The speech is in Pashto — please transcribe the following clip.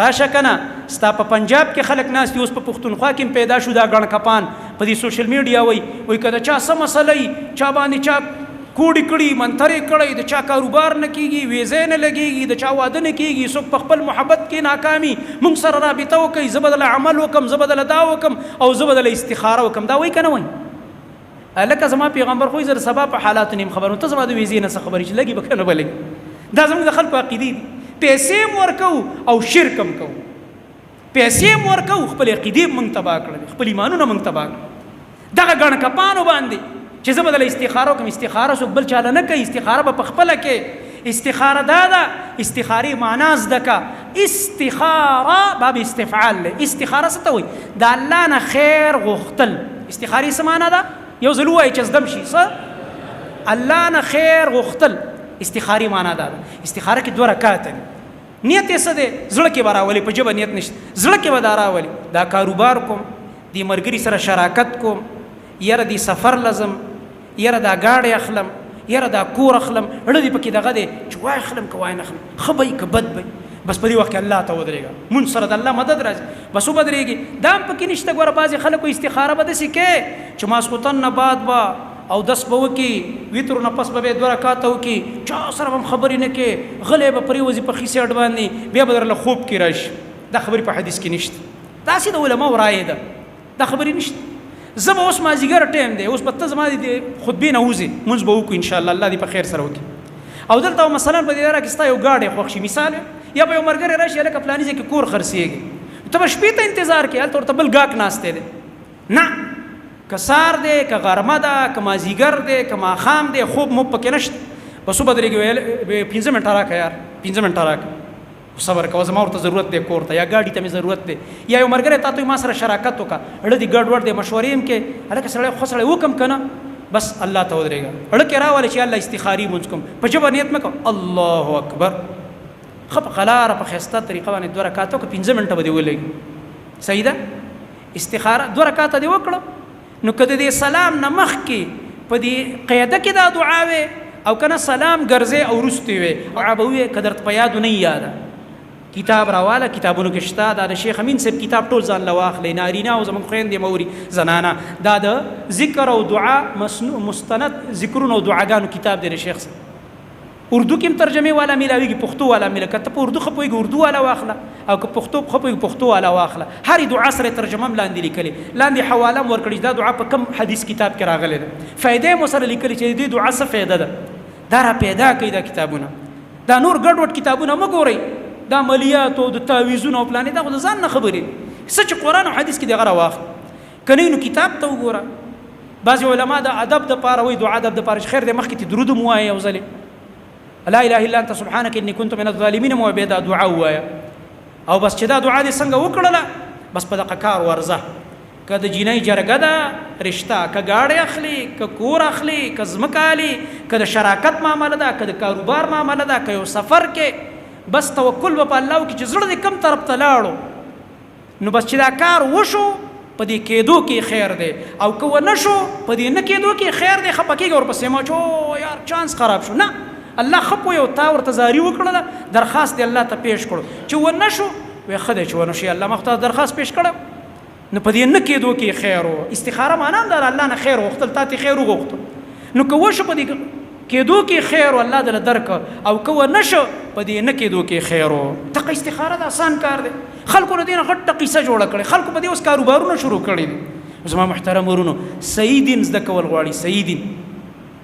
راشه کنه ستا په پنجاب کې خلک ناست دي اوس په پښتونخوا کې پیدا شو دا ګڼ کپان په دې سوشل میډیا وای که د چا څه مسله چا باندې چا کوډې کړي منترې کړی د چا کاروبار نه کېږي ویزې نه لګېږي د چا واده نه کېږي څوک په خپل محبت کې ناکامي موږ سره رابطه وکړي زه به دله عمل وکم زه به دله دا وکم او زه به دله استخاره وکم دا وایي که نه وایي هلکه زما پیغمبر خو زه د سبا په حالاتو نیم خبر ته زما د ویزې نه څه خبرې چې لګي به که نه به لګي دا زموږ د خلکو عقیدې دي پیسې هم ورکوو او شرک هم کوو پیسې هم ورکوو خپل عقیدې هم موږ تباه کړلې خپل ایمانونه موږ تباه کړل دغه ګڼ کپانو باندې چې زه به دله استخاره وکړم استخاره څوک بل چاله نه کوي استخاره به په خپله کې استخاره دا ده استخارې معنا زده که استخاره باب استفعال دی استخاره څه ته وایي د الله نه خیر غوښتل استخارې څه معنا ده یو ځل ووایي چې زدم شي څه الله نه خیر غوښتل استخارې معنا دا ده استخاره کې 2 رکعاته دي نیت یې څه دی زړه کې به راولي په ژبه نیت نشته زړه کې به دا راولي دا کاروبار کوم دې ملګري سره شراکت کوم یاره دې سفر لزم یاره دا گاڑی اخلم یاره دا کور اخلم اړه دې پکې دغه دی چې وای اخلم که وای نه اخلم ښه به که بد به بس په دې وخت کې الله ته ودرېږه مونږ سره د الله مدد راځي بس وبدرېږي دا هم پکې نشته ګوره بعضې خلکو استخاره به داسې کې چې ماسخوتن نه بعد به او 10 به وکړي ویترو نه پس به 2 رکعاته وکړي چا سره به هم خبرې نه کې غلی به پرېوځي په ښي سایډ باندې بیا به درله خوب کې راشي دا خبرې په حدیث کې نشته داسې د علماو رایې ده دا خبرې نشته زه به اوس مازدیګر ټایم دی اوس به ته زما د خطبې نه وځې مونځ به وکړو انشاءالله الله دې په خیر سره وکړي او دلته مثلا په دې اداره کې ستا یو ګاډی خوښ شي مثال یا به یو ملګری راشي هلکه فلاني ځای کې کور خرڅېږي ته به شپې ته انتظار کوې هلته ورته بل ګاک ناستی دی نه که سار دی که غرمه ده که مازدیګر دی که ماښام دی خوب موب پکې نشته بس ودرېږي ویل 15 منټه راکړه یار 15 منټه راکړه صبر کوه زما ورته ضرورت دی کور ته یا ګاډي ته مې ضرورت دی یا یو ملګری تا ته ما سره شراکت وکړه اړه دې ګډوډ دی مشورې هم کې هلکه سړی خو سړی وکم که نه بس الله ته ودرېږه اړه کې راواله چې الله استخاري مونځ کوم په ژبه نیت مه کوه الله اکبر ښه په قلاره په ښایسته طریقه باندې 2 رکعاته وکړه 15 منټه به دې ولګي صحیح ده استخاره 2 رکعاته دې وکړه نو که د دې سلام نه مخکې په دې قیده کې دا دعا وې او که نه سلام ګرځې او وروستې وې دعا به ووې که درته په یادو نه یاده کتاب راواله کتابونو کې شته دا د شیخ امین صاحب کتاب ټول ځان له واخلئ نارینه او زموږ خویندې موري زنانه دا د ذکر او دعا مستند ذکرونو او دعاګانو کتاب دی د شیخ صاحب اردو کې هم ترجمې والا میلاویږي پښتو والا میله که ته په اردو ښه پوهېږي اردو والا واخله او که پښتو ښه پوهېږي پښتو والا واخله هرې دعا سره ترجمه هم لاندې لیکلې لاندې حواله هم ورکړي دا دعا په کم حدیث کتاب کې راغلی ده فایده یې مو سره لیکلي چې د دې دعا څه فایده ده دا را پیدا کوي دا کتابونه دا نور ګډوډ کتابونه مه ګورئ دا عملیات او د تعویذونو او پلانې دا خو د ځان نه خبرې څه چې قرآن او حدیث کې دغه راواخلي که نه نو کتاب ته وګوره بعضې علما د ادب دپاره وایي دعا ادب دپاره چې خیر دی مخکې ته درود هم ووایه یو ځلې لا اله الا انت سبحانك اني كنت من الظالمين مو بیا دا دعا ووایه او بس چې دا دعا دې څنګه وکړله بس په دغه کار ورځه که د جینۍ جرګه ده رشته که گاډی اخلي که کور اخلي که ځمکه اخلي که د شراکت معامله ده که د کاروبار معامله ده که یو سفر کې بس توکل به په الله وکړي چې زړه دې کم طرف ته لاړو نو بس چې دا کار وشو په دې کېدو کې خیر دی او که ونه شو په دې نه کېدو کې خیر دی خفه کېږه ورپسې ما چې یار چانس خراب شو نه الله ښه پوهې او تا ورته زاري وکړله درخواست دې الله ته پیش کړو چې ونه شو وی ښه دی چې ونه شي الله مخ ته درخواست پیش کړه نو په دې نه کېدو کې خیر و استخاره معنا هم دا الله نه خیر وغوښتل تا ته خیر وغوښتل نو که وشو په دې کېدو کې خیر الله دله درکه او که ونه شو په دې نه کېدو کې خیر و دغه استخاره د آسان کار دی خلکو له دې نه غټه قیصه جوړه کړې خلکو په دې اوس کاروبارونه شروع کړي دي زما محترم ورونو صحیح دین زده کول غواړي صحیح دین